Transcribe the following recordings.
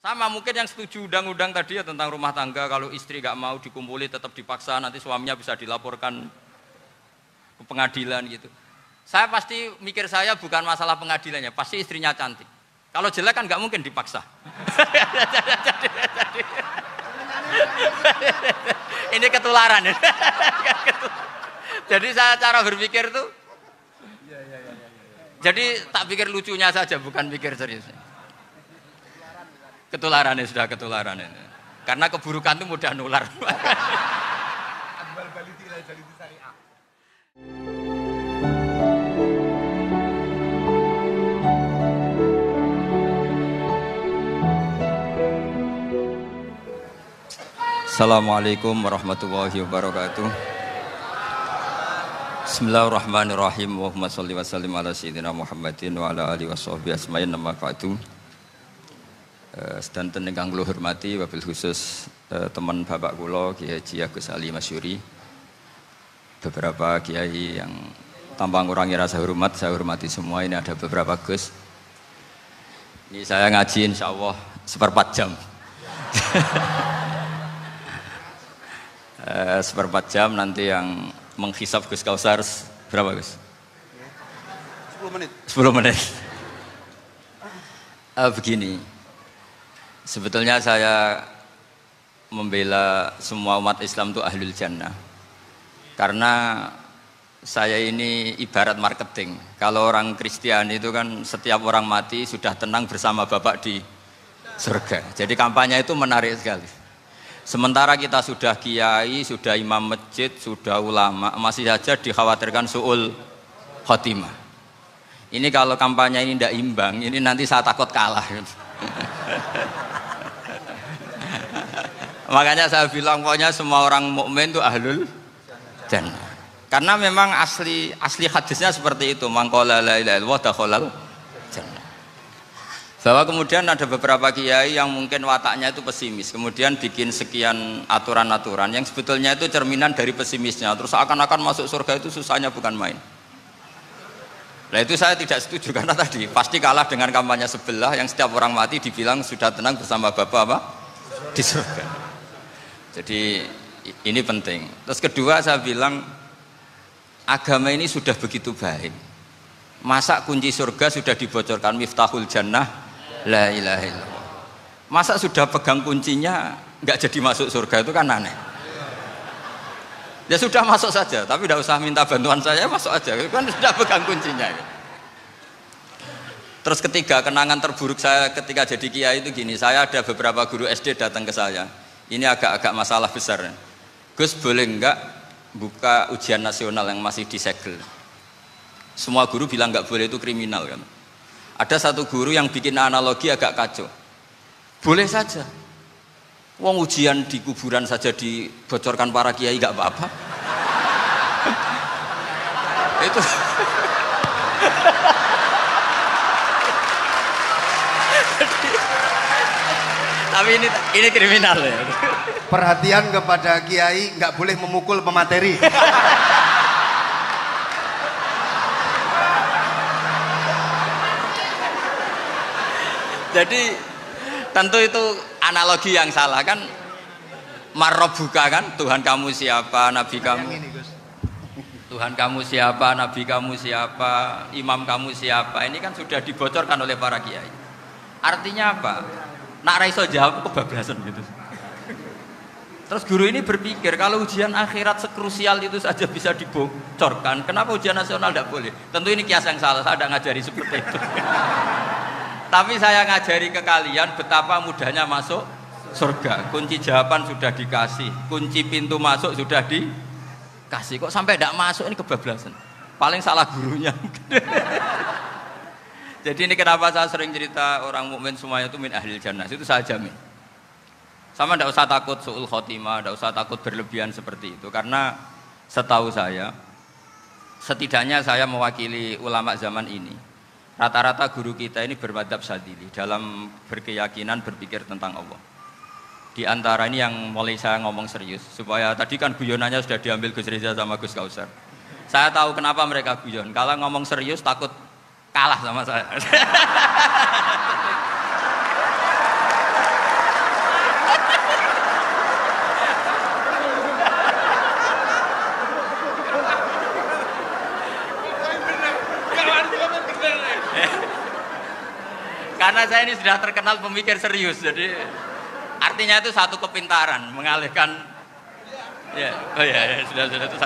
Sama mungkin yang setuju undang-undang tadi ya tentang rumah tangga, kalau istri nggak mau dikumpuli tetap dipaksa, nanti suaminya bisa dilaporkan ke pengadilan gitu. Saya pasti mikir saya bukan masalah pengadilannya, pasti istrinya cantik. Kalau jelek kan nggak mungkin dipaksa. Ini ketularan. Jadi saya cara berpikir tuh, jadi tak pikir lucunya saja, bukan pikir seriusnya. Ketularan ini sudah ketularan ini. Karena keburukan itu mudah nular. Assalamualaikum warahmatullahi wabarakatuh. Bismillahirrahmanirrahim. Allahumma sholli wa sallim ala sayyidina Muhammadin wa ala alihi washabbihi asma'in nama ba'du. Sedanten ingkang kula hormati wabil khusus teman bapak kula Kiai Haji Agus Ali Masyuri. Beberapa kiai yang tanpa ngurangi rasa hormat, saya hormati semua. Ini ada beberapa Gus. Ini saya ngaji insyaallah 1/4 jam. 1/4 jam nanti yang menghisap Gus Kausar berapa Gus? 10 menit. 10 menit. Begini, sebetulnya saya membela semua umat Islam itu ahlul jannah. Karena saya ini ibarat marketing. Kalau orang Kristiani itu kan setiap orang mati sudah tenang bersama Bapak di surga. Jadi kampanye itu menarik sekali. Sementara kita sudah kiai, sudah imam masjid, sudah ulama, masih saja dikhawatirkan su'ul khotimah. Ini kalau kampanye ini tidak imbang, ini nanti saya takut kalah. Makanya saya bilang pokoknya semua orang mukmin itu ahlul jannah. Karena memang asli hadisnya seperti itu, man qala la ilaha illallah dakhalal jannah. Bahwa kemudian ada beberapa kiai yang mungkin wataknya itu pesimis, kemudian bikin sekian aturan-aturan yang sebetulnya itu cerminan dari pesimisnya, terus akan-akan masuk surga itu susahnya bukan main. Nah itu saya tidak setuju, karena tadi pasti kalah dengan kampanye sebelah yang setiap orang mati dibilang sudah tenang bersama Bapak apa? Di surga. Jadi ini penting. Terus kedua saya bilang agama ini sudah begitu baik. Masa kunci surga sudah dibocorkan, miftahul jannah la ilaha illallah. Masa sudah pegang kuncinya nggak jadi masuk surga, itu kan aneh. Ya sudah masuk saja, tapi tidak usah minta bantuan saya, masuk aja, kan sudah pegang kuncinya. Terus ketiga, kenangan terburuk saya ketika jadi kiai itu gini, saya ada beberapa guru SD datang ke saya. Ini agak-agak masalah besar. Gus, boleh nggak buka ujian nasional yang masih disegel? Semua guru bilang nggak boleh, itu kriminal kan. Ada satu guru yang bikin analogi agak kacau. Boleh saja. Wong ujian di kuburan saja dibocorkan para kiai nggak apa-apa. Itu. Tapi ini kriminal ya. Perhatian kepada kiai, nggak boleh memukul pemateri. Jadi tentu itu analogi yang salah kan. Marrobuka kan, Tuhan kamu siapa, Nabi kamu. Tuhan kamu siapa, Nabi kamu siapa, imam kamu siapa. Ini kan sudah dibocorkan oleh para kiai. Artinya apa? Nak raiso jawab kebablasan gitu. Terus guru ini berpikir kalau ujian akhirat sekrusial itu saja bisa dibocorkan, kenapa ujian nasional tidak boleh? Tentu ini kias yang salah, saya tidak ngajari seperti itu. Tapi saya ngajari ke kalian betapa mudahnya masuk surga. Kunci jawaban sudah dikasih, kunci pintu masuk sudah dikasih. Kok sampai tidak masuk, ini kebablasan. Paling salah gurunya. Jadi ini kenapa saya sering cerita orang mukmin semuanya itu min ahlil jannah. Itu saya jamin. Sama tidak usah takut su'ul khotimah, tidak usah takut berlebihan seperti itu. Karena setahu saya, setidaknya saya mewakili ulama zaman ini. Rata-rata guru kita ini bermadzhab Syadzili dalam berkeyakinan berpikir tentang Allah. Di antara ini yang mulai saya ngomong serius, supaya tadi kan guyonannya sudah diambil Gus Reza sama Gus Kausar. Saya tahu kenapa mereka guyon. Kalau ngomong serius takut kalah sama saya. Karena saya ini sudah terkenal pemikir serius, jadi artinya itu satu kepintaran mengalihkan. Ya, oh ya, sudah itu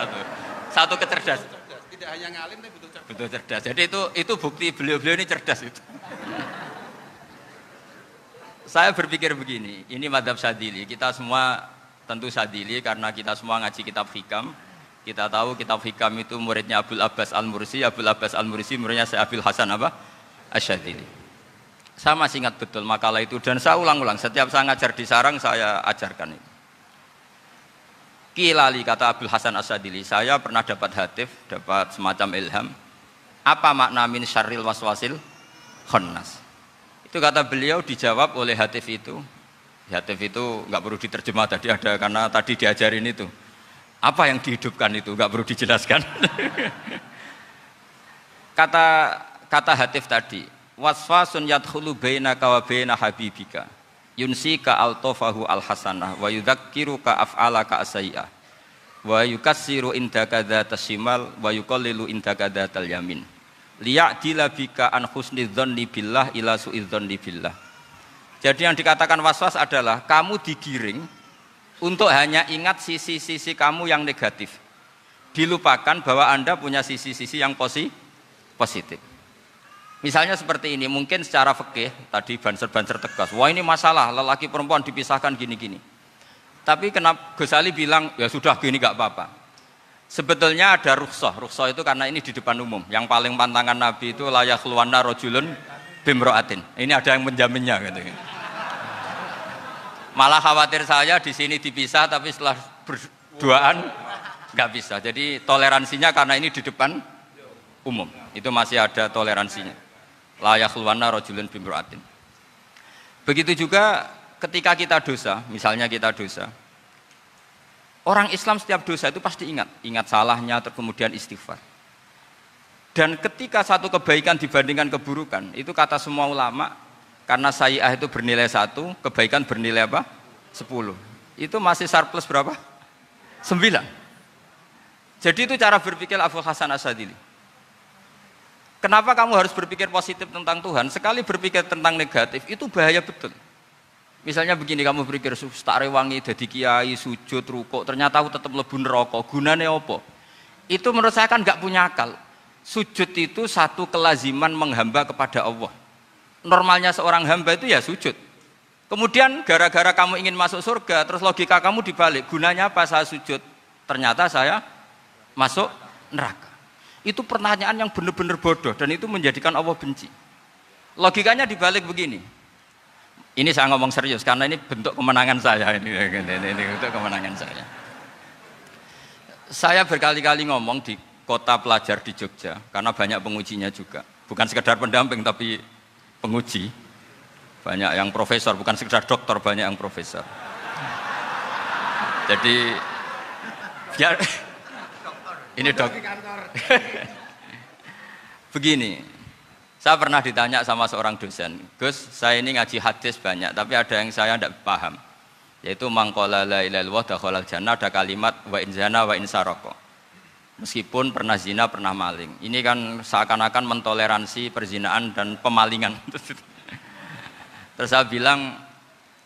satu kecerdasan. Tidak hanya ngalim tapi butuh cerdas. Betul cerdas. Jadi itu bukti beliau-beliau ini cerdas itu. Saya berpikir begini, ini madhab Syadzili. Kita semua tentu Syadzili karena kita semua ngaji kitab Hikam. Kita tahu kitab Hikam itu muridnya Abul Abbas Al-Mursi. Abul Abbas Al-Mursi muridnya Syekh Abil Hasan apa? Asy-Syadzili. Saya masih ingat betul makalah itu dan saya ulang-ulang. Setiap saya ngajar di sarang saya ajarkan itu. Kilali kata Abul Hasan Asy-Syadzili, saya pernah dapat hatif, dapat semacam ilham. Apa makna min syarril waswasil khannas? Itu kata beliau dijawab oleh hatif itu. Hatif itu nggak perlu diterjemah tadi ada karena tadi diajarin itu. Apa yang dihidupkan itu nggak perlu dijelaskan. kata hatif tadi, waswasun yadkhulu bainaka wa baina habibika. Yunsika altofahu alhasanah wa yudzakiruka af'alaka asai'ah wa yukassiru indaka dzatas shimal wa yuqallilu indaka dzatal yamin liya'dila bika an husni dzanni billah ila su'i dzanni billah. Jadi yang dikatakan waswas adalah kamu digiring untuk hanya ingat sisi-sisi kamu yang negatif, dilupakan bahwa Anda punya sisi-sisi yang positif. Misalnya seperti ini, mungkin secara fikih tadi banser-banser tegas, wah ini masalah lelaki perempuan dipisahkan gini-gini. Tapi kenapa Ghazali bilang ya sudah gini gak apa-apa. Sebetulnya ada rukhsah itu karena ini di depan umum. Yang paling pantangan Nabi itu la yakhluwanna rajulun bimra'atin. Ini ada yang menjaminnya gitu. Malah khawatir saya di sini dipisah tapi setelah berduaan nggak bisa. Jadi toleransinya karena ini di depan umum. Itu masih ada toleransinya. La yakhluwanna rajulun bimra'atin. Begitu juga ketika kita dosa, misalnya kita dosa. Orang Islam setiap dosa itu pasti ingat salahnya, terus kemudian istighfar. Dan ketika satu kebaikan dibandingkan keburukan, itu kata semua ulama, karena sayi'ah itu bernilai 1, kebaikan bernilai apa? 10. Itu masih surplus berapa? 9. Jadi itu cara berpikir Abul Hasan Asy-Syadzili. Kenapa kamu harus berpikir positif tentang Tuhan? Sekali berpikir tentang negatif, itu bahaya betul. Misalnya begini, kamu berpikir tak rewangi jadi kiai, sujud, rukuk, ternyata aku tetap mlebu neraka. Gunane apa? Itu menurut saya kan nggak punya akal. Sujud itu satu kelaziman menghamba kepada Allah. Normalnya seorang hamba itu ya sujud. Kemudian gara-gara kamu ingin masuk surga, terus logika kamu dibalik. Gunanya apa saya sujud? Ternyata saya masuk neraka. Itu pertanyaan yang benar-benar bodoh dan itu menjadikan Allah benci. Logikanya dibalik begini. Ini saya ngomong serius karena ini bentuk kemenangan saya ini bentuk kemenangan saya. Saya berkali-kali ngomong di kota pelajar di Jogja karena banyak pengujinya juga. Bukan sekedar pendamping tapi penguji. Banyak yang profesor, bukan sekedar dokter, banyak yang profesor. Jadi biar ini dok. Begini. Saya pernah ditanya sama seorang dosen, Gus, saya ini ngaji hadis banyak, tapi ada yang saya tidak paham, yaitu mangqala la ilaha illallah dakhalal jannah, ada kalimat wa in zana wa in saraka. Meskipun pernah zina, pernah maling. Ini kan seakan-akan mentoleransi perzinaan dan pemalingan. Terus saya bilang,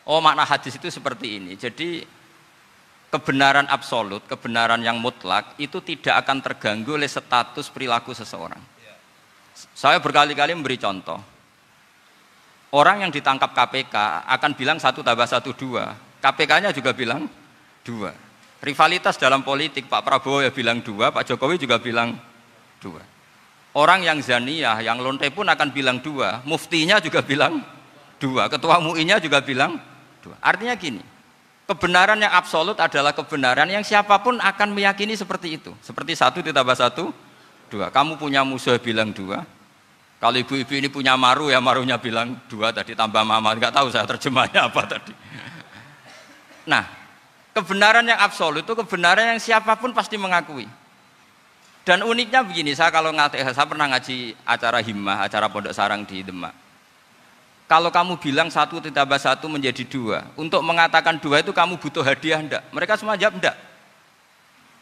oh makna hadis itu seperti ini. Jadi kebenaran absolut, kebenaran yang mutlak itu tidak akan terganggu oleh status perilaku seseorang. Saya berkali-kali memberi contoh. Orang yang ditangkap KPK akan bilang 1 + 1 2. KPK-nya juga bilang 2. Rivalitas dalam politik, Pak Prabowo ya bilang 2, Pak Jokowi juga bilang 2. Orang yang zaniyah, yang lonte pun akan bilang 2, muftinya juga bilang 2, ketua MUI-nya juga bilang 2. Artinya gini, kebenaran yang absolut adalah kebenaran yang siapapun akan meyakini seperti itu. Seperti 1 + 1 2. Kamu punya musuh bilang 2. Kalau ibu-ibu ini punya maru ya marunya bilang 2 tadi tambah mama. Enggak tahu saya terjemahnya apa tadi. Nah, kebenaran yang absolut itu kebenaran yang siapapun pasti mengakui. Dan uniknya begini, saya pernah ngaji acara himmah, acara pondok sarang di Demak. Kalau kamu bilang 1 + 1 menjadi 2, untuk mengatakan 2 itu kamu butuh hadiah enggak? Mereka semua jawab enggak.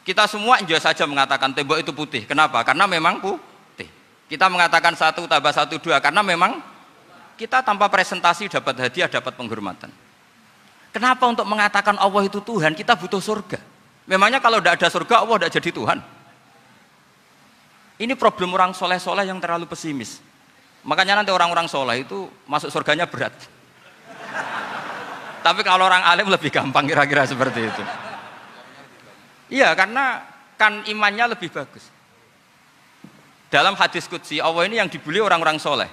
Kita semua enjoy saja mengatakan tembok itu putih. Kenapa? Karena memang putih. Kita mengatakan 1 + 1 2 karena memang kita tanpa presentasi dapat hadiah, dapat penghormatan. Kenapa untuk mengatakan Allah itu Tuhan, kita butuh surga? Memangnya kalau tidak ada surga, Allah tidak jadi Tuhan? Ini problem orang soleh-soleh yang terlalu pesimis. Makanya nanti orang-orang soleh itu masuk surganya berat. Tapi kalau orang alim lebih gampang kira-kira seperti itu. Iya, karena kan imannya lebih bagus. Dalam hadis qudsi, Allah ini yang dibuli orang-orang soleh.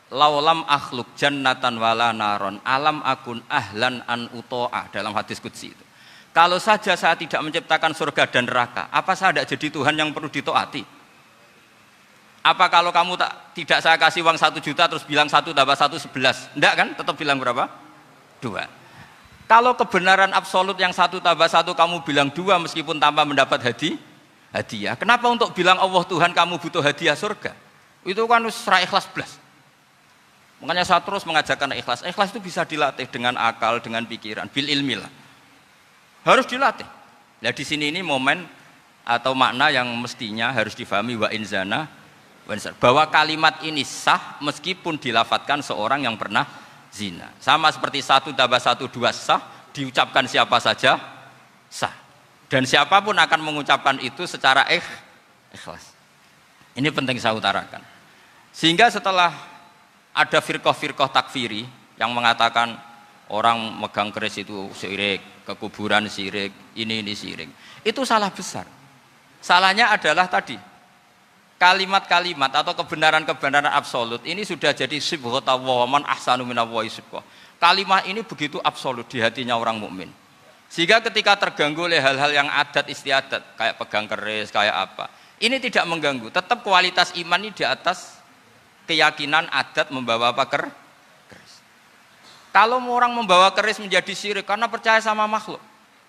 Laulam akhluk jannatan wala naron alam akun ahlan an uto'ah, dalam hadis qudsi itu. Kalau saja saya tidak menciptakan surga dan neraka, apa saya tidak jadi Tuhan yang perlu ditaati? Apa kalau kamu tidak saya kasih uang 1 juta terus bilang 1 tambah 1 11? Enggak kan? Tetap bilang berapa? 2. Kalau kebenaran absolut yang 1 tambah 1 kamu bilang 2 meskipun tanpa mendapat hadiah. Kenapa untuk bilang Allah Tuhan kamu butuh hadiah surga? Itu kan serah ikhlas belas. Makanya saya terus mengajarkan ikhlas. Ikhlas itu bisa dilatih dengan akal, dengan pikiran, bil ilmi lah. Harus dilatih. Nah di sini ini momen atau makna yang mestinya harus difahami wa inzana bahwa kalimat ini sah meskipun dilafatkan seorang yang pernah zina. Sama seperti 1 tambah 1 2 sah, diucapkan siapa saja sah. Dan siapapun akan mengucapkan itu secara ikhlas. Ini penting saya utarakan. Sehingga setelah ada firqah-firqah takfiri yang mengatakan orang megang keris itu syirik, ke kuburan syirik, ini syirik. Itu salah besar. Salahnya adalah tadi kalimat-kalimat atau kebenaran-kebenaran absolut ini sudah jadi sibghata wa man ahsanu minallahi sibghah. Kalimat ini begitu absolut di hatinya orang mukmin. Sehingga ketika terganggu oleh hal-hal yang adat istiadat kayak pegang keris, kayak apa, ini tidak mengganggu. Tetap kualitas iman ini di atas keyakinan adat membawa apa keris. Kalau orang membawa keris menjadi syirik karena percaya sama makhluk.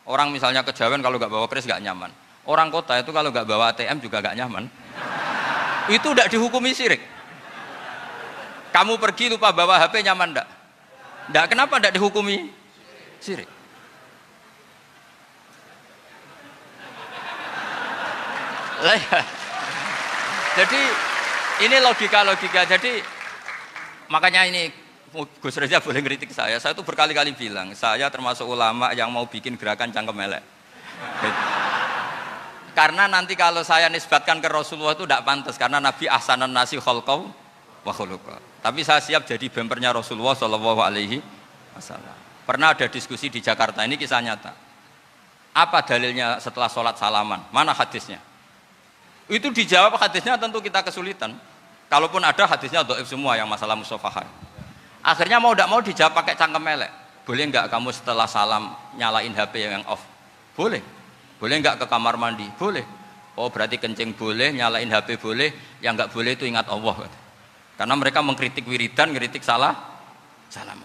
Orang misalnya kejawen kalau nggak bawa keris nggak nyaman. Orang kota itu kalau nggak bawa ATM juga nggak nyaman. Itu tidak dihukumi syirik. Kamu pergi lupa bawa HP nyaman enggak? Enggak, kenapa tidak dihukumi syirik? Jadi ini logika. Jadi makanya ini Gus Reza boleh ngeritik saya itu berkali-kali bilang saya termasuk ulama yang mau bikin gerakan cangkem elek. Karena nanti kalau saya nisbatkan ke Rasulullah itu tidak pantas karena Nabi ahsanan nasi khalqau wa khuluqa. Tapi saya siap jadi bempernya Rasulullah Shallallahu Alaihi Wasallam. Pernah ada diskusi di Jakarta, ini kisah nyata. Apa dalilnya setelah sholat salaman? Mana hadisnya? Itu dijawab hadisnya tentu kita kesulitan. Kalaupun ada hadisnya dhaif semua yang masalah musafahah. Akhirnya mau tidak mau dijawab pakai cangkem elek. Boleh enggak kamu setelah salam nyalain HP yang off? Boleh. Boleh enggak ke kamar mandi? Boleh. Oh berarti kencing boleh, nyalain HP boleh, yang enggak boleh itu ingat Allah. Karena mereka mengkritik wiridan, ngeritik salam.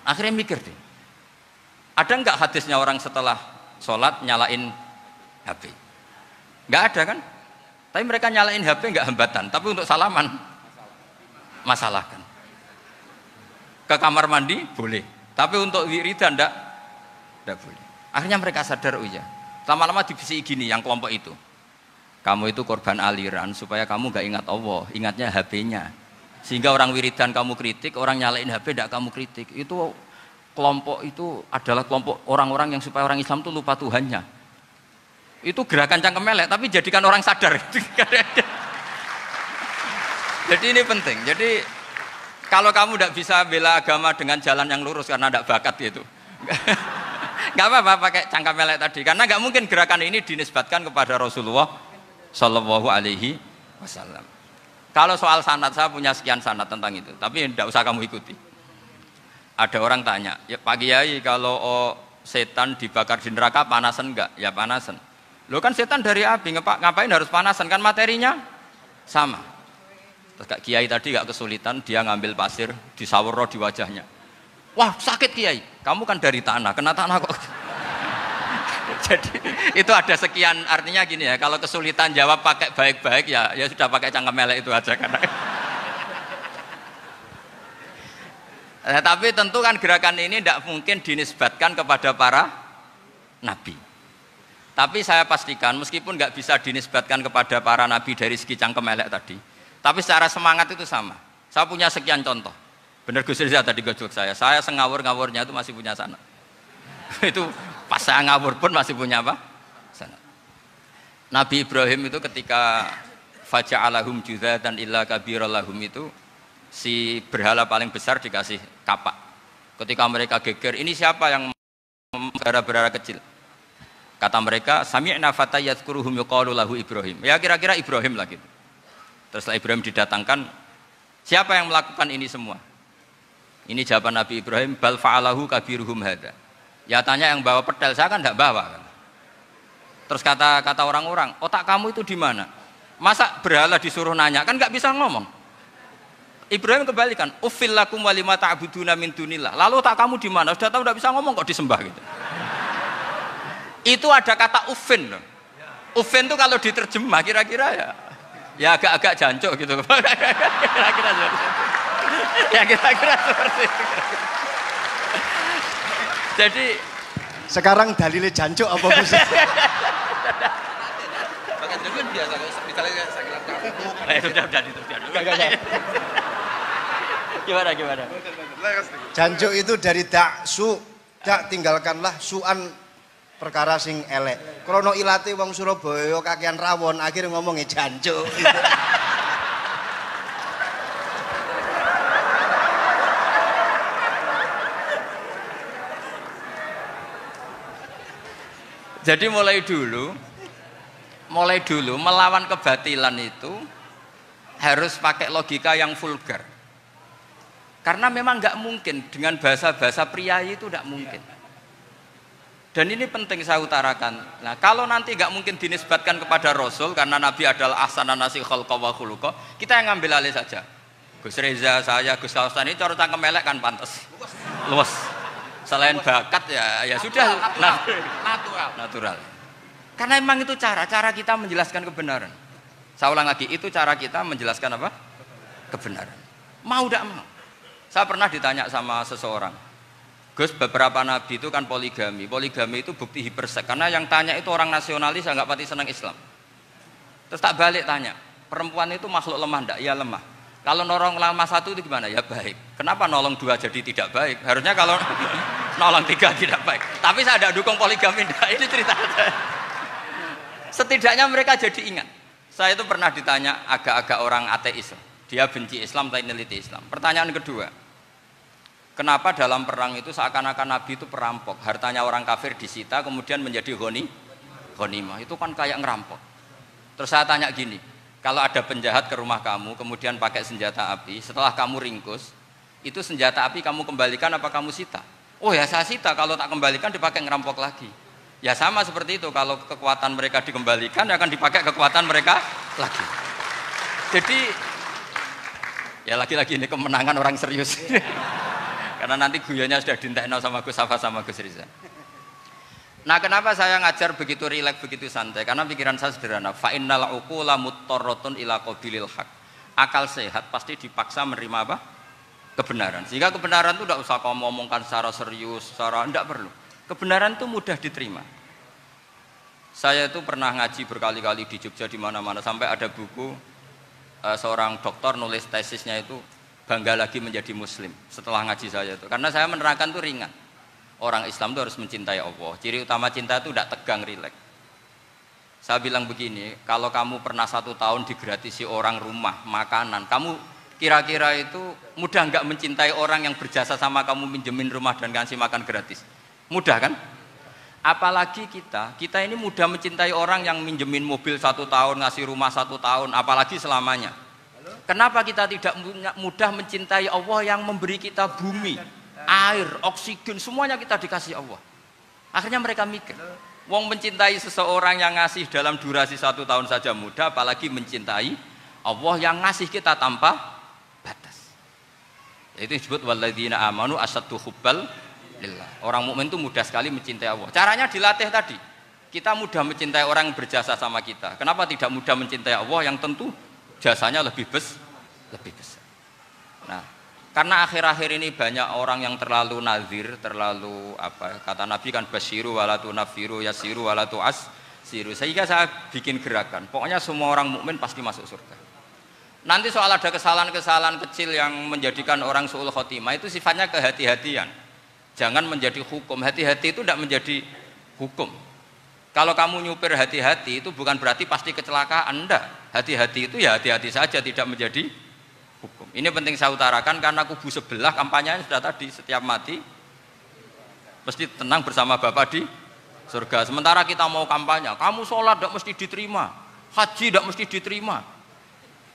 Akhirnya mikir deh. Ada enggak hadisnya orang setelah sholat nyalain HP? Enggak ada kan? Tapi mereka nyalain HP enggak hambatan, tapi untuk salaman masalah kan. Ke kamar mandi boleh, tapi untuk wiridan enggak boleh. Akhirnya mereka sadar, oh iya. Lama-lama dibisiki gini yang kelompok itu. Kamu itu korban aliran supaya kamu gak ingat Allah, ingatnya HP-nya. Sehingga orang wiridan kamu kritik, orang nyalain HP tidak kamu kritik. Itu kelompok itu adalah kelompok orang-orang yang supaya orang Islam itu lupa Tuhannya. Itu gerakan cangkem elek, tapi jadikan orang sadar. Jadi ini penting. Jadi kalau kamu tidak bisa bela agama dengan jalan yang lurus karena tidak bakat gitu. Gak apa-apa pakai cangkem elek tadi, karena gak mungkin gerakan ini dinisbatkan kepada Rasulullah Shallallahu Alaihi Wasallam. Kalau soal sanad, saya punya sekian sanad tentang itu, tapi tidak usah kamu ikuti. Ada orang tanya, ya Pak Kiai kalau setan dibakar di neraka panasan enggak? Ya panasan. Lo kan setan dari api, ngapain harus panasan? Kan materinya sama. Terus Kak Kiai tadi gak kesulitan, dia ngambil pasir, disawero di wajahnya. Wah sakit Kiai, kamu kan dari tanah, kena tanah kok. Jadi itu ada sekian, artinya gini ya, kalau kesulitan jawab pakai baik-baik ya sudah pakai cangkem elek itu aja karena. Tapi tentu kan gerakan ini tidak mungkin dinisbatkan kepada para nabi. Tapi saya pastikan meskipun nggak bisa dinisbatkan kepada para nabi dari segi cangkem elek tadi, tapi secara semangat itu sama. Saya punya sekian contoh. Bener Gus Riza tadi gojok saya sengawur-ngawurnya itu masih punya sana. Itu pas saya ngawur pun masih punya apa? Sana. Nabi Ibrahim itu ketika faja'alahum juzatan illa kabirallahum itu si berhala paling besar dikasih kapak. Ketika mereka geger, ini siapa yang berhala-berhala kecil? Kata mereka, sami'na fata yadhkuruhum yuqalu lahu Ibrahim. Ya kira-kira Ibrahim lah gitu. Terus setelah Ibrahim didatangkan, siapa yang melakukan ini semua? Ini jawaban Nabi Ibrahim, bal fa'alahu kabiruhum hadza. Ya tanya yang bawa pedal, saya kan tidak bawa kan. Terus kata orang-orang, otak kamu itu di mana? Masa berhala disuruh nanya, kan nggak bisa ngomong. Ibrahim kebalikan, uffil lakum walima ta'buduna min dunillah. Lalu otak kamu di mana? Sudah tahu tidak bisa ngomong kok disembah gitu. Itu ada kata uffin loh. Uffin itu kalau diterjemah kira-kira ya agak-agak jancuk gitu. Kira-kira seperti itu. Ya kira-kira seperti itu. Jadi Sekarang dalilnya jancuk apa Gus? Bahkan jangan biasa kalau misalnya saya kira sudah terjadi. Gimana? Jancuk itu dari daksu, dak tinggalkanlah suan perkara sing elek. Krono ilate wong Surabaya kakean rawon, akhirnya ngomongnya jancuk. Jadi mulai dulu melawan kebatilan itu harus pakai logika yang vulgar. Karena memang nggak mungkin dengan bahasa-bahasa priayi itu nggak mungkin. Dan ini penting saya utarakan. Nah, kalau nanti nggak mungkin dinisbatkan kepada Rasul karena Nabi adalah ahsanan nasi khalqa wa khuluqa, kita yang ngambil alih saja. Gus Reza, saya, Gus Kaustan ini cara cangkem elek kan pantas. Luas. Selain bakat ya sudah natural. Karena memang itu cara kita menjelaskan kebenaran. Saya ulang lagi, itu cara kita menjelaskan apa? Kebenaran. Mau tidak mau. Saya pernah ditanya sama seseorang, Gus, beberapa nabi itu kan poligami. Poligami itu bukti hiperseks. Karena yang tanya itu orang nasionalis yang nggak pati senang Islam. Terus tak balik tanya, perempuan itu makhluk lemah enggak? Ya lemah. Kalau nolong lama satu itu gimana? Ya baik. Kenapa nolong dua jadi tidak baik? Harusnya kalau nolong tiga tidak baik. Tapi saya tidak dukung poligami. Enggak. Ini cerita. Setidaknya mereka jadi ingat. Saya itu pernah ditanya agak-agak orang ateis. Dia benci Islam tapi neliti Islam. Pertanyaan kedua, kenapa dalam perang itu seakan-akan Nabi itu perampok, hartanya orang kafir disita kemudian menjadi ghanimah, itu kan kayak ngerampok. Terus saya tanya gini, kalau ada penjahat ke rumah kamu kemudian pakai senjata api, setelah kamu ringkus, itu senjata api kamu kembalikan apa kamu sita? Oh ya saya sita, kalau tak kembalikan dipakai ngerampok lagi. Ya sama seperti itu, kalau kekuatan mereka dikembalikan akan dipakai kekuatan mereka lagi. Jadi ya lagi-lagi ini kemenangan orang serius. Karena nanti guyonnya sudah dintekno sama Gus Safa sama Gus Riza. Nah, kenapa saya ngajar begitu rileks, begitu santai? Karena pikiran saya sederhana. Fa innal uqula muttarratun ila qabilil haq. Akal sehat pasti dipaksa menerima apa? Kebenaran. Sehingga kebenaran itu tidak usah kamu ngomongkan secara serius, secara tidak perlu. Kebenaran itu mudah diterima. Saya itu pernah ngaji berkali-kali di Jogja di mana-mana sampai ada buku seorang dokter nulis tesisnya itu bangga lagi menjadi muslim setelah ngaji saya itu, karena saya menerangkan itu ringan. Orang Islam itu harus mencintai Allah. Ciri utama cinta itu tidak tegang, rileks. Saya bilang begini, kalau kamu pernah 1 tahun digratisi orang rumah, makanan, kamu kira-kira itu mudah nggak mencintai orang yang berjasa sama kamu minjemin rumah dan ngasih makan gratis? Mudah kan? Apalagi kita ini mudah mencintai orang yang minjemin mobil 1 tahun, ngasih rumah 1 tahun, apalagi selamanya. Kenapa kita tidak mudah mencintai Allah yang memberi kita bumi, air, oksigen, semuanya kita dikasih Allah. Akhirnya mereka mikir, wong mencintai seseorang yang ngasih dalam durasi 1 tahun saja mudah, apalagi mencintai Allah yang ngasih kita tanpa batas. Itu disebut walladzina amanu asaddu hubbal lillah. Orang mukmin itu mudah sekali mencintai Allah. Caranya dilatih tadi. Kita mudah mencintai orang yang berjasa sama kita. Kenapa tidak mudah mencintai Allah yang tentu jasanya lebih besar? Nah, karena akhir-akhir ini banyak orang yang terlalu nazir, terlalu apa? Kata Nabi kan basyiru walatu nafiru yasiru walatu as siru. Sehingga saya bikin gerakan. Pokoknya semua orang mukmin pasti masuk surga. Nanti soal ada kesalahan-kesalahan kecil yang menjadikan orang su'ul khotimah itu sifatnya kehati-hatian. Jangan menjadi hukum. Hati-hati itu tidak menjadi hukum. Kalau kamu nyupir hati-hati itu bukan berarti pasti kecelakaan, enggak. Hati-hati itu ya hati-hati saja, tidak menjadi hukum. Ini penting saya utarakan karena kubu sebelah kampanyenya sudah tadi, setiap mati mesti tenang bersama Bapak di surga. Sementara kita mau kampanye, kamu sholat tidak mesti diterima, haji tidak mesti diterima,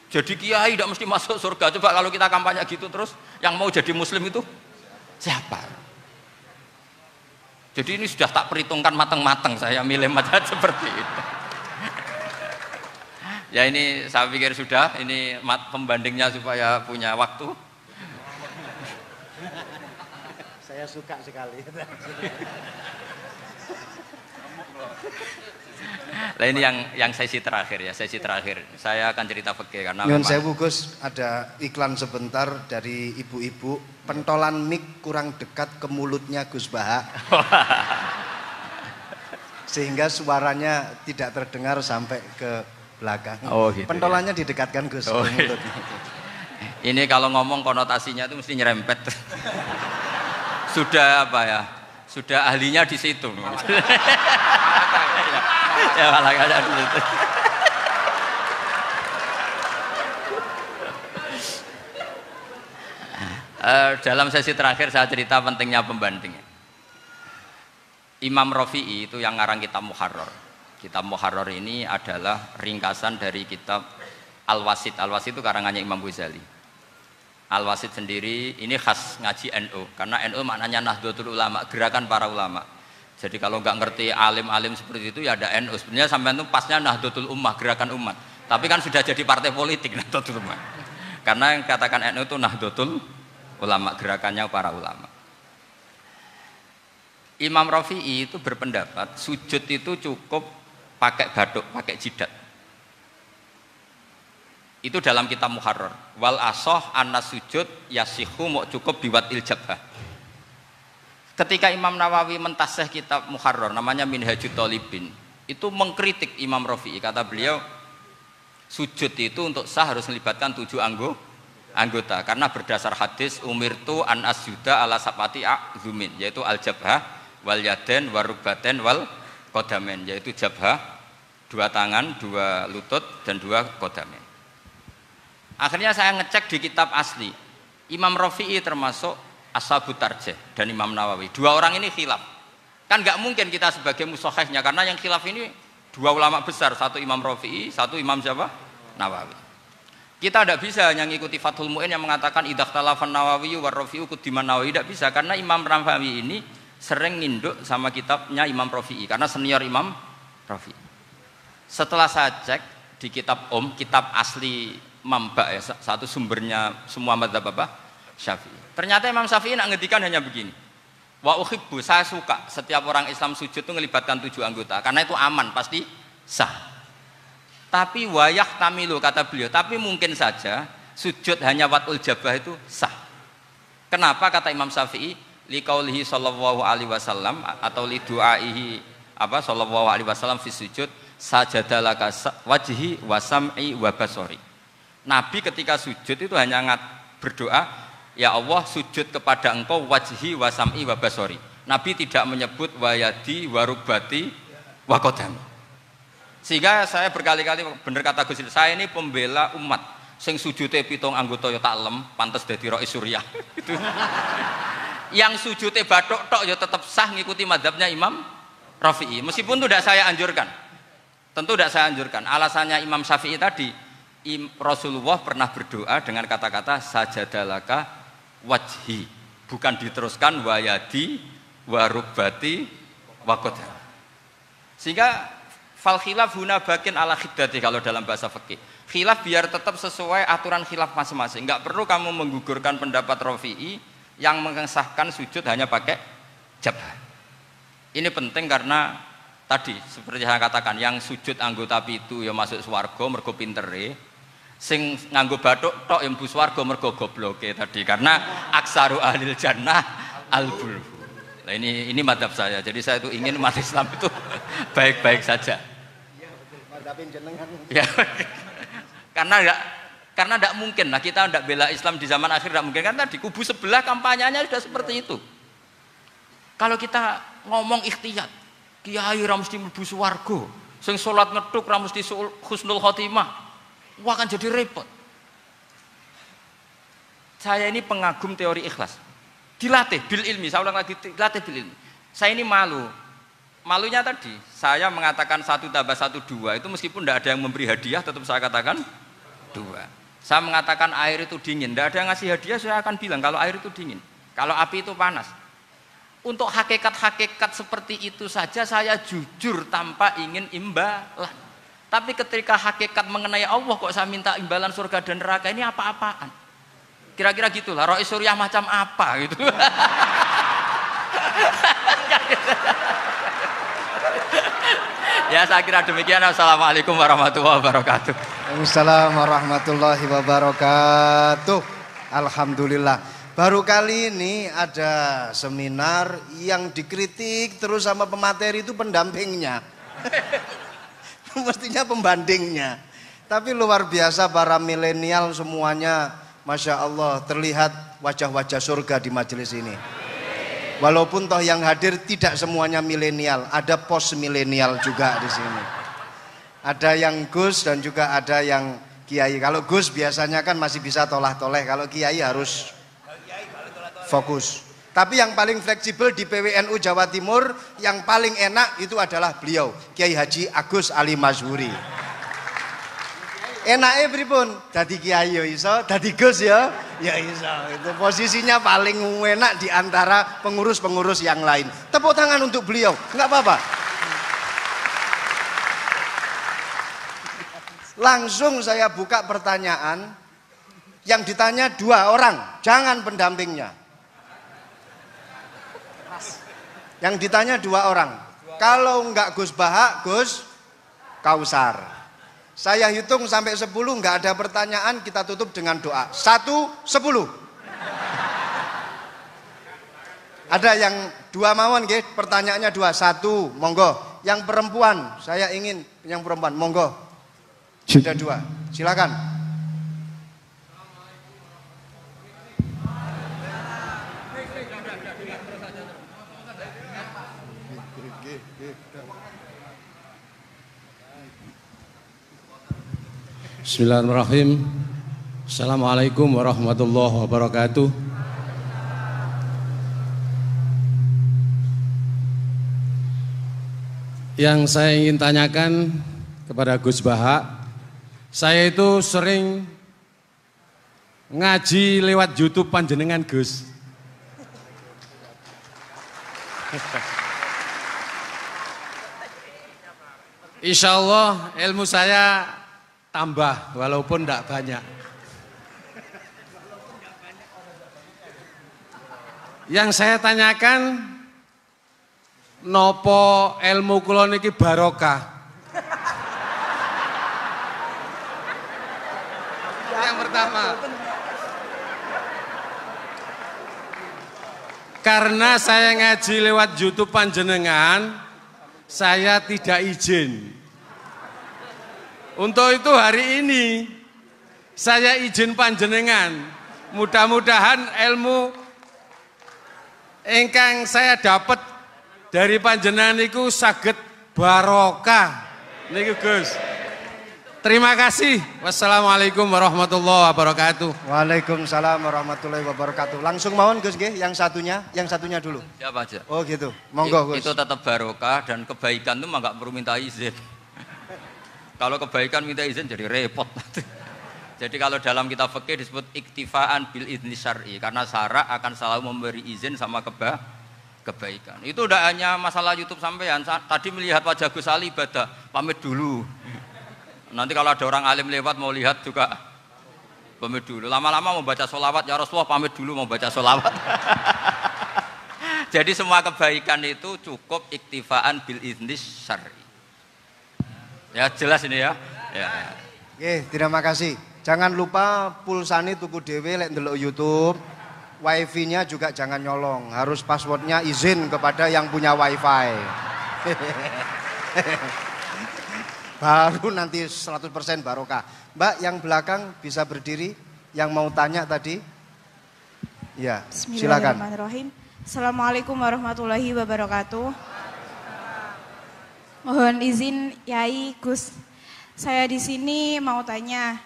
jadi kiai tidak mesti masuk surga. Coba kalau kita kampanye gitu terus, yang mau jadi muslim itu siapa? Jadi ini sudah tak perhitungkan matang-matang, saya milih macam seperti itu. Ya ini saya pikir sudah, ini pembandingnya supaya punya waktu. Saya suka sekali. Nah ini yang sesi terakhir ya, sesi terakhir. Saya akan cerita fikih karena Nyun sewu Gus, ada iklan sebentar dari ibu-ibu, pentolan mic kurang dekat ke mulutnya Gus Baha. Sehingga suaranya tidak terdengar sampai ke belakang. Oh, gitu, pentolannya ya? Didekatkan Gus ke mulutnya. Ini kalau ngomong konotasinya itu mesti nyerempet. Sudah apa ya? Sudah ahlinya di situ. Ya malah ada di situ. Dalam sesi terakhir saya cerita pentingnya pembanding. Imam Rafi'i itu yang ngarang kitab Muharrar. Kitab Muharrar ini adalah ringkasan dari kitab Al-Wasit. Al-Wasit itu karangannya Imam Ghazali. Al-Wasit sendiri ini khas ngaji NU, karena NU maknanya Nahdlatul Ulama, gerakan para ulama. Jadi kalau nggak ngerti alim-alim seperti itu ya ada NU. Sebenarnya sampai itu pasnya Nahdlatul Ummah, gerakan umat. Tapi kan sudah jadi partai politik Nahdlatul Ummah. Karena yang katakan NU itu Nahdlatul Ulama, gerakannya para ulama. Imam Rafi'i itu berpendapat sujud itu cukup pakai batuk, pakai jidat. Itu dalam kitab Muharrar. Wal asoh anna sujud yasihu mau cukup biwatil jabhah. Ketika Imam Nawawi mentasih kitab Muharrar namanya Minhajut Thalibin, itu mengkritik Imam Rafi'i. Kata beliau sujud itu untuk sah harus melibatkan 7 anggota karena berdasar hadis umirtu an asjuda ala sapati a'zumin, yaitu al jabhah wal yaden warubaten wal kodamen, yaitu jabhah 2 tangan, 2 lutut dan 2 kodamen. Akhirnya saya ngecek di kitab asli Imam Rafi'i termasuk Ashabut Tarjih dan Imam Nawawi, 2 orang ini khilaf. Kan nggak mungkin kita sebagai musohehnya, karena yang khilaf ini 2 ulama besar, satu Imam Rafi'i, satu Imam siapa? Nawawi. Kita tidak bisa hanya ngikuti Fathul Mu'in yang mengatakan idza khtalafan Nawawi wa Rafi'u quddiman Nawawi, tidak bisa, karena Imam Nawawi ini sering nginduk sama kitabnya Imam Rafi'i karena senior Imam Rafi'i. Setelah saya cek di kitab kitab asli Mamba ya, satu sumbernya semua mazhab apa? Syafi'i. Ternyata Imam Syafi'i nak ngedikan hanya begini. Wa uhibbu, saya suka setiap orang Islam sujud itu melibatkan 7 anggota karena itu aman, pasti sah. Tapi wayah tamilu, kata beliau, tapi mungkin saja sujud hanya watul jabah itu sah. Kenapa kata Imam Syafi'i? Liqaulihi sallallahu alaihi wasallam atau li du'aihi apa sallallahu alaihi wasallam fi sujud sajadalaka wajhi wa sam'i wa basori. Nabi ketika sujud itu hanya berdoa, ya Allah sujud kepada engkau wajhi wa sam'i wa basori. Nabi tidak menyebut wayadi wa rubati wa qadami. Sehingga saya berkali-kali bener kata Gus, saya ini pembela umat sing sujudnya 7 anggota ya taklem pantes dadi Rais Suriah. Itu yang sujudnya batuk tok ya tetap sah ngikuti mazhabnya Imam Rafi'i, meskipun itu tidak saya anjurkan. Tentu tidak saya anjurkan. Alasannya Imam Syafi'i tadi, Rasulullah pernah berdoa dengan kata-kata sajadalaka wajhi, bukan diteruskan wayadi warubati wakoda. Sehingga fal khilaf huna bakin ala khiddati kalau dalam bahasa fikih. Khilaf biar tetap sesuai aturan khilaf masing-masing. Enggak perlu kamu menggugurkan pendapat Rafi'i yang mengesahkan sujud hanya pakai jabhah. Ini penting karena tadi seperti saya katakan, yang sujud anggota pitu ya masuk swarga mergo pintere, sing nganggo bathuk tok yang mlebu swarga mergo gobloke tadi, karena aksaru ahlil jannah al-bulhu. Nah ini madhab saya. Jadi saya itu ingin umat Islam itu baik-baik saja. Iya betul, madhabin jenengan. Ya. Karena enggak Karena tidak mungkin, nah kita tidak bela Islam di zaman akhir tidak mungkin, karena di kubu sebelah kampanyenya sudah seperti itu. Kalau kita ngomong ikhtiyat, kiai ra mesti mlebu swarga, sing salat ngethuk ra mesti husnul khotimah, wah akan jadi repot. Saya ini pengagum teori ikhlas, dilatih bil ilmi, saya ulang lagi, dilatih bil ilmi. Saya ini malunya tadi, saya mengatakan 1 tambah 1 2, itu meskipun tidak ada yang memberi hadiah, tetap saya katakan 2. Saya mengatakan air itu dingin, tidak ada yang ngasih hadiah, saya akan bilang kalau air itu dingin, kalau api itu panas. Untuk hakikat-hakikat seperti itu saja saya jujur tanpa ingin imbalan. Tapi ketika hakikat mengenai Allah kok saya minta imbalan surga dan neraka, ini apa-apaan? Kira-kira gitulah, Rois Suryah macam apa gitu. Ya saya kira demikian. Assalamualaikum warahmatullahi wabarakatuh. Waalaikumsalam warahmatullahi wabarakatuh. Alhamdulillah. Baru kali ini ada seminar yang dikritik terus sama pemateri itu pendampingnya. Mestinya pembandingnya. Tapi luar biasa para milenial semuanya, Masya Allah, terlihat wajah-wajah surga di majelis ini. Walaupun toh yang hadir tidak semuanya milenial, ada post milenial juga di sini. Ada yang Gus dan juga ada yang Kiai. Kalau Gus biasanya kan masih bisa tolah-toleh, kalau Kiai harus fokus. Tapi yang paling fleksibel di PWNU Jawa Timur, yang paling enak itu adalah beliau, Kiai Haji Agus Ali Mazhuri. Enaknya pripun? Dadi kiai ya iso, dadi Gus ya iso. Itu posisinya paling enak di antara pengurus-pengurus yang lain. Tepuk tangan untuk beliau, enggak apa-apa. Langsung saya buka pertanyaan. Yang ditanya 2 orang, jangan pendampingnya. Yang ditanya 2 orang. Kalau enggak Gus Baha, Gus Kausar. Saya hitung sampai 10, nggak ada pertanyaan, kita tutup dengan doa. 1, 10. Ada yang 2 mawon, pertanyaannya 2. 1, monggo. Yang perempuan, saya ingin yang perempuan, monggo. Sudah 2, silakan. Bismillahirrahmanirrahim. Assalamualaikum warahmatullahi wabarakatuh. Yang saya ingin tanyakan kepada Gus Baha, saya itu sering ngaji lewat YouTube panjenengan Gus. Insya Allah ilmu saya tambah walaupun tidak banyak. Yang saya tanyakan, nopo ilmu kula niki barokah? Yang pertama, karena saya ngaji lewat YouTube panjenengan, saya tidak izin. Untuk itu hari ini saya izin panjenengan, mudah-mudahan ilmu ingkang saya dapat dari panjenengan niku saged barokah niku Gus. Terima kasih. Wassalamualaikum warahmatullahi wabarakatuh. Waalaikumsalam warahmatullahi wabarakatuh. Langsung mawon Gus nggih, yang satunya dulu. Siapa aja? Oh gitu. Monggo Gus. Itu tetap barokah dan kebaikan itu mah nggak perlu minta izin. Kalau kebaikan minta izin jadi repot. Jadi kalau dalam kitab fikih disebut iktifaan bil idzni syar'i, karena syara akan selalu memberi izin sama kebaikan. Itu udah hanya masalah YouTube sampean. Tadi melihat wajah Gus Ali ibadah, pamit dulu. Nanti kalau ada orang alim lewat mau lihat juga pamit dulu. Lama-lama mau baca sholawat, ya Rasulullah pamit dulu mau baca sholawat. Jadi semua kebaikan itu cukup iktifaan bil idzni syar'i. Ya jelas ini ya. Oke, terima kasih. Jangan lupa pulsane tuku dhewe lek ndelok YouTube. Wifi-nya juga jangan nyolong. Harus passwordnya izin kepada yang punya wifi. baru nanti 100% barokah. Mbak yang belakang bisa berdiri, yang mau tanya tadi. Ya, silakan. Bismillahirrahmanirrahim. Assalamualaikum warahmatullahi wabarakatuh. Mohon izin Yai Gus, saya di sini mau tanya,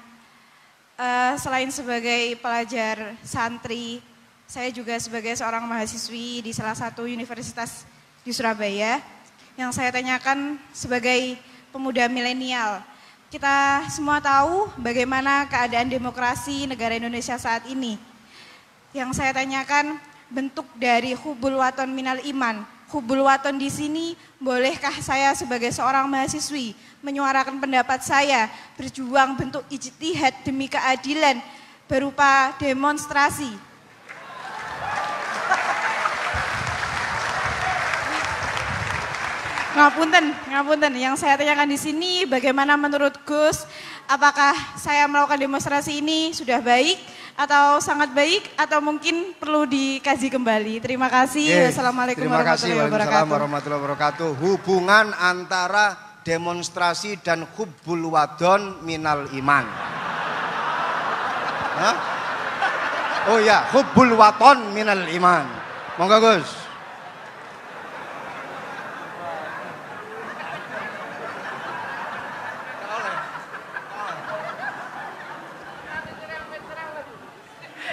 selain sebagai pelajar santri, saya juga sebagai seorang mahasiswi di salah satu universitas di Surabaya. Yang saya tanyakan sebagai pemuda milenial, kita semua tahu bagaimana keadaan demokrasi negara Indonesia saat ini. Yang saya tanyakan bentuk dari hubul waton minal iman. Hubul waton di sini, bolehkah saya sebagai seorang mahasiswi menyuarakan pendapat saya, berjuang bentuk ijtihad demi keadilan berupa demonstrasi. Ngapunten. Yang saya tanyakan di sini, bagaimana menurut Gus, apakah saya melakukan demonstrasi ini sudah baik atau sangat baik atau mungkin perlu dikaji kembali? Terima kasih. Wassalamualaikum warahmatullahi wabarakatuh. Hubungan antara demonstrasi dan hubbul wadon minal iman. Hah? Oh ya, hubbul waton minal iman. Monggo Gus.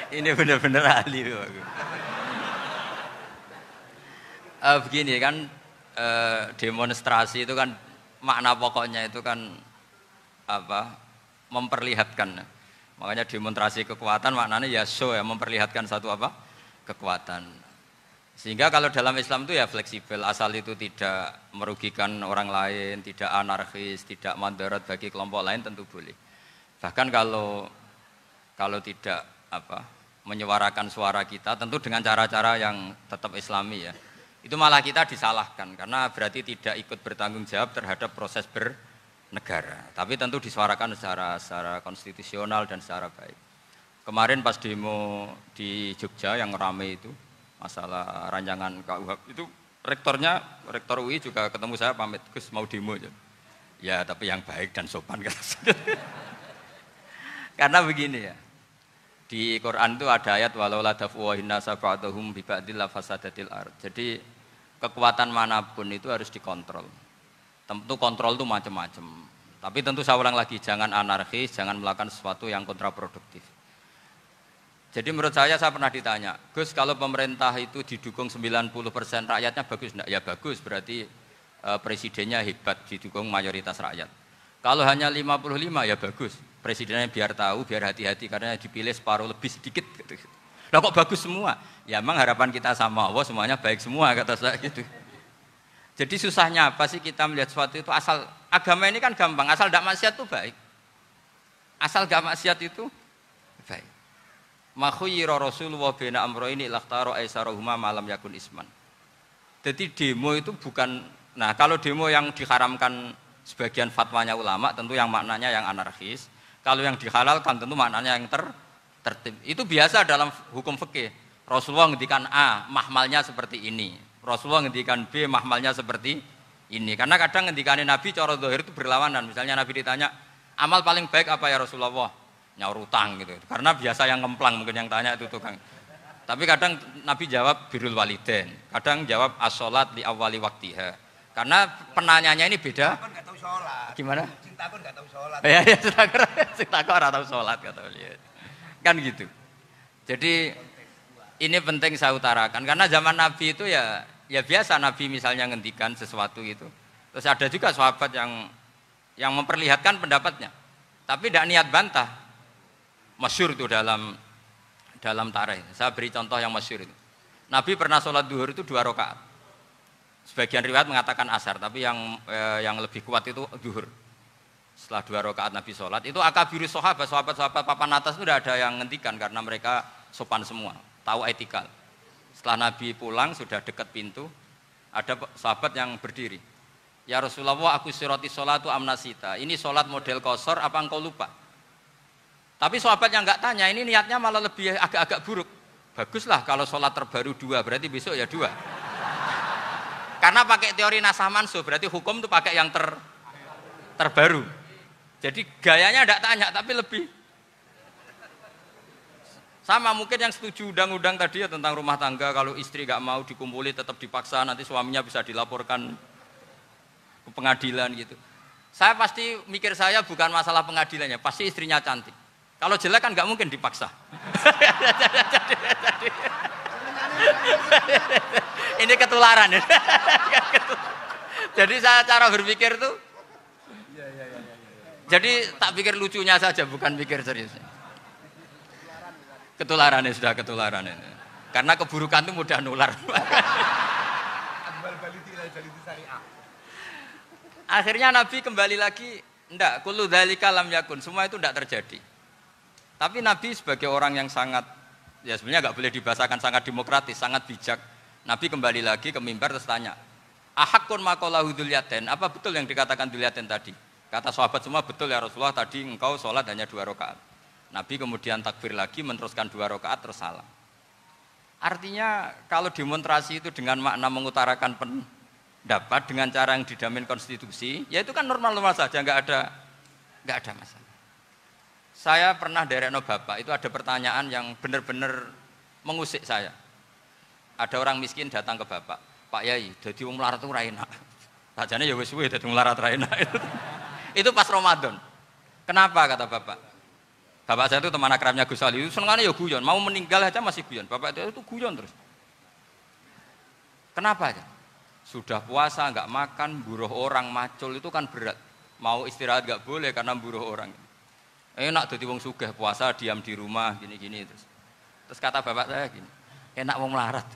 Ini benar-benar ahli. Begini kan, demonstrasi itu kan makna pokoknya itu kan apa? Memperlihatkan. Makanya demonstrasi kekuatan maknanya ya show ya, memperlihatkan satu apa? Kekuatan. Sehingga kalau dalam Islam itu ya fleksibel, asal itu tidak merugikan orang lain, tidak anarkis, tidak mandorot bagi kelompok lain tentu boleh. Bahkan kalau tidak menyuarakan suara kita tentu dengan cara-cara yang tetap islami ya, itu malah kita disalahkan karena berarti tidak ikut bertanggung jawab terhadap proses bernegara, tapi tentu disuarakan secara konstitusional dan secara baik. Kemarin pas demo di Jogja yang ramai itu masalah rancangan KUHP itu, rektor UI juga ketemu saya, pamit Gus mau demo aja ya, tapi yang baik dan sopan karena begini ya, di Quran itu ada ayat walau la daf'uhin nasa ba'dahum bi ba'dil fasadatil ard. Jadi kekuatan manapun itu harus dikontrol. Tentu kontrol itu macam-macam. Tapi tentu saya ulang lagi, jangan anarkis, jangan melakukan sesuatu yang kontraproduktif. Jadi menurut saya pernah ditanya, Gus kalau pemerintah itu didukung 90% rakyatnya bagus enggak? Ya bagus, berarti presidennya hebat, didukung mayoritas rakyat. Kalau hanya 55 ya bagus. Presidennya biar tahu, biar hati-hati karena dipilih separuh lebih sedikit gitu. Lah kok bagus semua? Ya emang harapan kita sama Allah semuanya baik semua kata saya gitu. Jadi susahnya apa sih kita melihat sesuatu itu, asal agama ini kan gampang, asal tidak maksiat itu baik. Asal gak maksiat itu baik. Ma khuyyira Rasulullah baina amrayni lakhtara aisarahuma malam yakun isman. Jadi demo itu bukan, nah kalau demo yang diharamkan sebagian fatwanya ulama tentu yang maknanya yang anarkis. Kalau yang dihalalkan tentu maknanya yang tertib. Itu biasa dalam hukum fikih. Rasulullah ngendikan A, mahmalnya seperti ini. Rasulullah ngendikan B, mahmalnya seperti ini. Karena kadang ngendikanin Nabi cara zahir itu berlawanan. Misalnya Nabi ditanya, amal paling baik apa ya Rasulullah? Nyaur utang gitu. Karena biasa yang ngemplang mungkin yang tanya itu tukang. Tapi kadang Nabi jawab birrul walidain. Kadang jawab as-sholat li awwali waktiha. Karena penanyanya ini beda. Gimana? Cinta aku nggak tahu sholat. Ya, cinta aku nggak tahu sholat kata beliau. Kan gitu. Jadi ini penting saya utarakan karena zaman Nabi itu ya biasa Nabi misalnya ngendikan sesuatu itu. Terus ada juga sahabat yang memperlihatkan pendapatnya, tapi tidak niat bantah. Masyhur itu dalam tarikh. Saya beri contoh yang masyhur itu. Nabi pernah sholat duhur itu 2 rakaat. Sebagian riwayat mengatakan asar, tapi yang lebih kuat itu duhur. Setelah 2 rakaat Nabi sholat, itu akabirus sahabat papan atas itu tidak ada yang ngendikan karena mereka sopan semua, tahu etikal. Setelah Nabi pulang sudah dekat pintu, ada sahabat yang berdiri. Ya Rasulullah, aku siroti sholatu amnasita. Ini sholat model kosor, apa engkau lupa? Tapi sahabat yang nggak tanya, ini niatnya malah lebih agak-agak buruk. Baguslah kalau sholat terbaru 2, berarti besok ya 2. Karena pakai teori nasah mansuh, berarti hukum itu pakai yang terbaru. Jadi gayanya tidak tanya tapi lebih sama. Mungkin yang setuju undang-undang tadi ya tentang rumah tangga, kalau istri nggak mau dikumpuli tetap dipaksa, nanti suaminya bisa dilaporkan ke pengadilan gitu. Saya pasti mikir saya bukan masalah pengadilannya, pasti istrinya cantik. Kalau jelek kan nggak mungkin dipaksa. Ini ketularan. Jadi saya cara berpikir tuh, jadi tak pikir lucunya saja, bukan pikir serius. Ketularan ya, sudah ketularan ini. Karena keburukan itu mudah nular. Akhirnya Nabi kembali lagi, enggak, kullu dzalika lam yakun, semua itu enggak terjadi. Tapi Nabi sebagai orang yang sangat, ya sebenarnya enggak boleh dibahasakan sangat demokratis, sangat bijak. Nabi kembali lagi ke mimbar terus tanya, ahakun maqalahu dzulyaten, apa betul yang dikatakan dzulyaten tadi? Kata sahabat semua, betul ya Rasulullah, tadi engkau sholat hanya 2 rakaat. Nabi kemudian takbir lagi, meneruskan 2 rakaat terus salam. Artinya kalau demonstrasi itu dengan makna mengutarakan pendapat dengan cara yang dijamin konstitusi, ya itu kan normal-normal saja, nggak ada masalah. Saya pernah derekno bapak, itu ada pertanyaan yang benar-benar mengusik saya. Ada orang miskin datang ke bapak, Pak Yai, jadi wong melarat itu ra enak. Sajane ya wis suwe dadi wong melarat ra enak. Itu pas Ramadan. Kenapa kata bapak? Bapak saya itu teman akrabnya Gus Ali, itu senengannya ya guyon, mau meninggal aja masih guyon. Bapak itu guyon terus. Kenapa aja? Sudah puasa nggak makan, buruh orang, macul itu kan berat. Mau istirahat nggak boleh karena buruh orang. Enak jadi wong sugih puasa diam di rumah gini-gini terus. Terus kata bapak saya gini, enak wong melarat.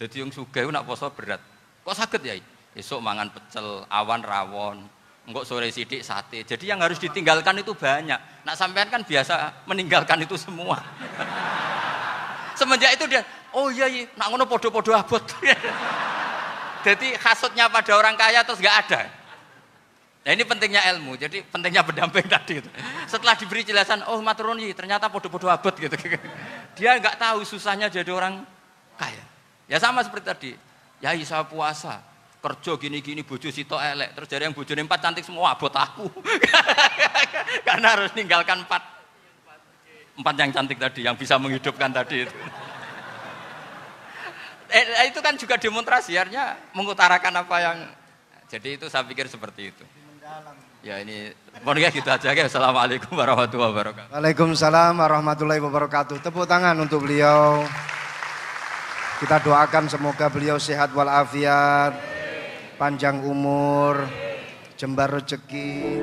Jadi wong sugih nak puasa berat. Kok sakit ya? Esok mangan pecel, awan rawon, enggak sore sidik sate. Jadi yang harus ditinggalkan itu banyak. Nak sampean kan biasa meninggalkan itu semua. Semenjak itu dia, oh iya, nak ngono podo-podo abot. Jadi hasutnya pada orang kaya terus nggak ada. Nah ini pentingnya ilmu, jadi pentingnya pendamping tadi itu. Setelah diberi jelasan, oh maturun ternyata podo-podo abot gitu. Dia nggak tahu susahnya jadi orang kaya. Ya sama seperti tadi, ya saya puasa, kerja gini-gini, bojo sitok elek, terus jadi yang bojone 4 cantik semua abot aku. Karena harus ninggalkan 4 yang cantik tadi, yang bisa menghidupkan tadi itu. Itu kan juga demonstrasi, artinya mengutarakan apa yang, jadi itu saya pikir seperti itu. Ya ini, mohon ya gitu aja ya. Assalamualaikum warahmatullahi wabarakatuh. Waalaikumsalam warahmatullahi wabarakatuh. Tepuk tangan untuk beliau. Kita doakan semoga beliau sehat walafiat, panjang umur, jembar rezeki.